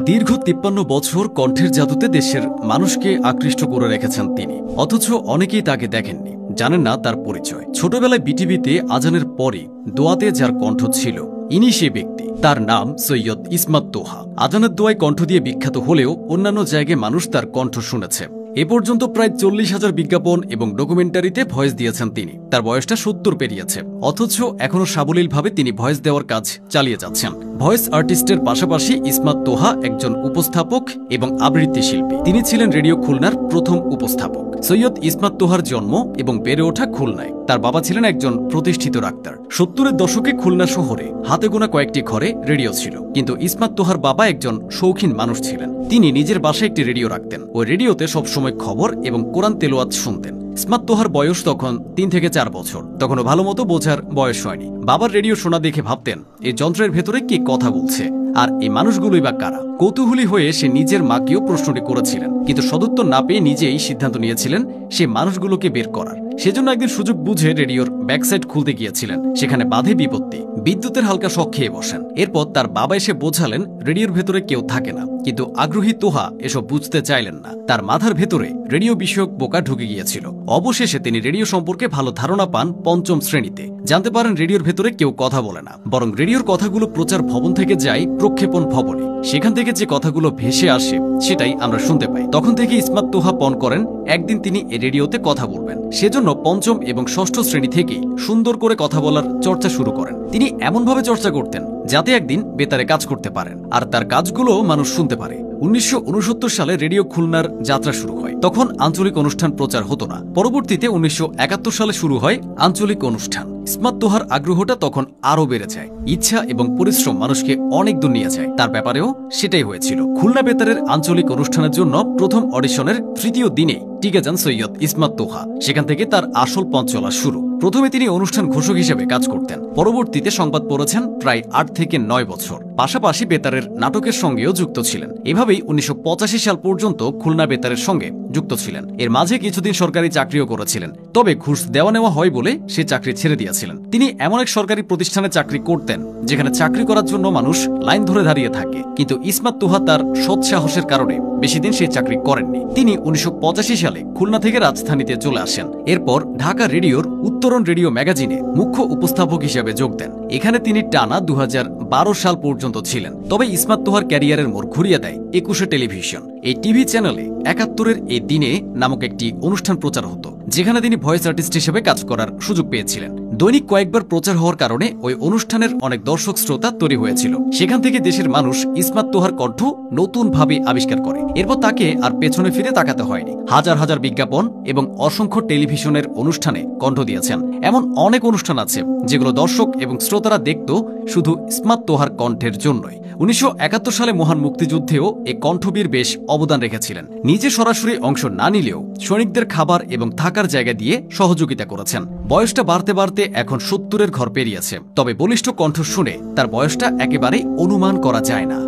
দীর্ঘ 53 বছর কণ্ঠের জাদুতে দেশের মানুষকে আকৃষ্ট করে রেখেছেন তিনি। অথচ অনেকেই তাকে দেখেননি, জানেন না তার পরিচয়। ছোটবেলায় বিটিভিতে আজানের পরই দোয়াতে যার কণ্ঠ ছিল, ইনি সে ব্যক্তি। তার নাম সৈয়দ ইসমাত তোহা। আজানের দোয়ায় কণ্ঠ দিয়ে বিখ্যাত হলেও অন্যান্য জায়গায় মানুষ তার কণ্ঠ শুনেছে। এ পর্যন্ত প্রায় 40,000 বিজ্ঞাপন এবং ডকুমেন্টারিতে ভয়েস দিয়েছেন তিনি। তার বয়সটা 70 পেরিয়েছে, অথচ এখনও সাবলীলভাবে তিনি ভয়েস দেওয়ার কাজ চালিয়ে যাচ্ছেন। ভয়েস আর্টিস্টের পাশাপাশি ইসমাত তোহা একজন উপস্থাপক এবং আবৃত্তি শিল্পী। তিনি ছিলেন রেডিও খুলনার প্রথম উপস্থাপক। সৈয়দ ইসমাত তোহার জন্ম এবং বেড়ে ওঠা খুলনায়। তার বাবা ছিলেন একজন প্রতিষ্ঠিত ডাক্তার। 70-এর দশকে খুলনা শহরে হাতে গোনা কয়েকটি ঘরে রেডিও ছিল, কিন্তু ইসমাত তোহার বাবা একজন শৌখিন মানুষ ছিলেন। তিনি নিজের বাসায় একটি রেডিও রাখতেন। ওই রেডিওতে সবসময় খবর এবং কোরআন তেলাওয়াত শুনতেন। ইসমাত তোহার বয়স তখন 3 থেকে 4 বছর। তখনও ভালো মতো বোঝার বয়স হয়নি। বাবার রেডিও শোনা দেখে ভাবতেন, এই যন্ত্রের ভেতরে কে কথা বলছে, আর এই মানুষগুলোই বা কারা। কৌতূহলী হয়ে সে নিজের মাকেও প্রশ্নটি করেছিলেন, কিন্তু সদুত্তর না পেয়ে নিজেই সিদ্ধান্ত নিয়েছিলেন সে মানুষগুলোকে বের করার। সেজন্য একদিন সুযোগ বুঝে রেডিওর ব্যাকসাইড খুলতে গিয়েছিলেন। সেখানে বাধে বিপত্তি, বিদ্যুতের হালকা শক খেয়ে বসেন। এরপর তার বাবা এসে বোঝালেন রেডিওর ভেতরে কেউ থাকে না, কিন্তু আগ্রহী তোহা এসব বুঝতে চাইলেন না। তার মাথার ভেতরে রেডিও বিষয়ক বোকা ঢুকে গিয়েছিল। অবশেষে তিনি রেডিও সম্পর্কে ভালো ধারণা পান 5ম শ্রেণীতে। জানতে পারেন রেডিওর ভেতরে কেউ কথা বলে না, বরং রেডিওর কথাগুলো প্রচার ভবন থেকে যায় প্রক্ষেপণ ভবনে। সেখান থেকে যে কথাগুলো ভেসে আসে সেটাই আমরা শুনতে পাই। তখন থেকে ইসমাত তোহা পণ করেন একদিন তিনি এই রেডিওতে কথা বলবেন। সেজন্য 5ম এবং 6ষ্ঠ শ্রেণী থেকেই সুন্দর করে কথা বলার চর্চা শুরু করেন। তিনি এমনভাবে চর্চা করতেন যাতে একদিন বেতারে কাজ করতে পারেন, আর তার কাজগুলো মানুষ শুনতে পারে। 1969 সালে রেডিও খুলনার যাত্রা শুরু হয়। তখন আঞ্চলিক অনুষ্ঠান প্রচার হতো না। পরবর্তীতে 1971 সালে শুরু হয় আঞ্চলিক অনুষ্ঠান। ইসমাত তোহার আগ্রহটা তখন আরো বেড়ে যায়। ইচ্ছা এবং পরিশ্রম মানুষকে অনেক দূর নিয়ে যায়। তার ব্যাপারেও সেটাই হয়েছিল। খুলনা বেতারের আঞ্চলিক অনুষ্ঠানের জন্য প্রথম অডিশনের 3য় দিনে টিকে যান সৈয়দ ইসমাত তোহা। সেখান থেকে তার আসল পথ চলা শুরু। প্রথমে তিনি অনুষ্ঠান ঘোষক হিসেবে কাজ করতেন। পরবর্তীতে সংবাদ পড়েছেন প্রায় 8 থেকে 9 বছর। পাশাপাশি বেতারের নাটকের সঙ্গেও যুক্ত ছিলেন। এভাবেই 1985 সাল পর্যন্ত খুলনা বেতারের সঙ্গে যুক্ত ছিলেন। এর মাঝে কিছুদিন সরকারি চাকরিও করেছিলেন, তবে ঘুষ দেওয়া নেওয়া হয় বলে সে চাকরি ছেড়ে দিয়েছিলেন। তিনি এমন এক সরকারি প্রতিষ্ঠানে চাকরি করতেন যেখানে চাকরি করার জন্য মানুষ লাইন ধরে দাঁড়িয়ে থাকে, কিন্তু ইসমাত তোহা তার সৎ সাহসের কারণে বেশি দিন সেই চাকরি করেননি। তিনি 1985 সালে খুলনা থেকে রাজধানীতে চলে আসেন। এরপর ঢাকা রেডিওর উত্তরণ রেডিও ম্যাগাজিনে মুখ্য উপস্থাপক হিসেবে যোগ দেন। এখানে তিনি টানা 2012 সাল পর্যন্ত ছিলেন। তবে ইসমাত তোহার ক্যারিয়ারের মোড় ঘুরিয়ে দেয় 21শে টেলিভিশন। এই টিভি চ্যানেলে 71-এর এই দিনে নামক একটি অনুষ্ঠান প্রচার হতো, যেখানে তিনি ভয়েস আর্টিস্ট হিসেবে কাজ করার সুযোগ পেয়েছিলেন। দৈনিক কয়েকবার প্রচার হওয়ার কারণে ওই অনুষ্ঠানের অনেক দর্শক শ্রোতা তৈরি হয়েছিল। সেখান থেকে দেশের মানুষ ইসমাত তোহার কণ্ঠ নতুনভাবে আবিষ্কার করে। এরপর তাকে আর পেছনে ফিরে তাকাতে হয়নি। হাজার হাজার বিজ্ঞাপন এবং অসংখ্য টেলিভিশনের অনুষ্ঠানে কণ্ঠ দিয়েছেন। এমন অনেক অনুষ্ঠান আছে যেগুলো দর্শক এবং শ্রোতারা দেখত শুধু ইসমাত তোহার কণ্ঠের জন্যই। 1971 সালে মহান মুক্তিযুদ্ধেও এই কণ্ঠবীর বেশ অবদান রেখেছিলেন। নিজে সরাসরি অংশ না নিলেও সৈনিকদের খাবার এবং থাকার জায়গা দিয়ে সহযোগিতা করেছেন। বয়সটা বাড়তে বাড়তে এখন 70-এর ঘর পেরিয়েছে। তবে বলিষ্ঠ কণ্ঠ শুনে তার বয়সটা একেবারেই অনুমান করা যায় না।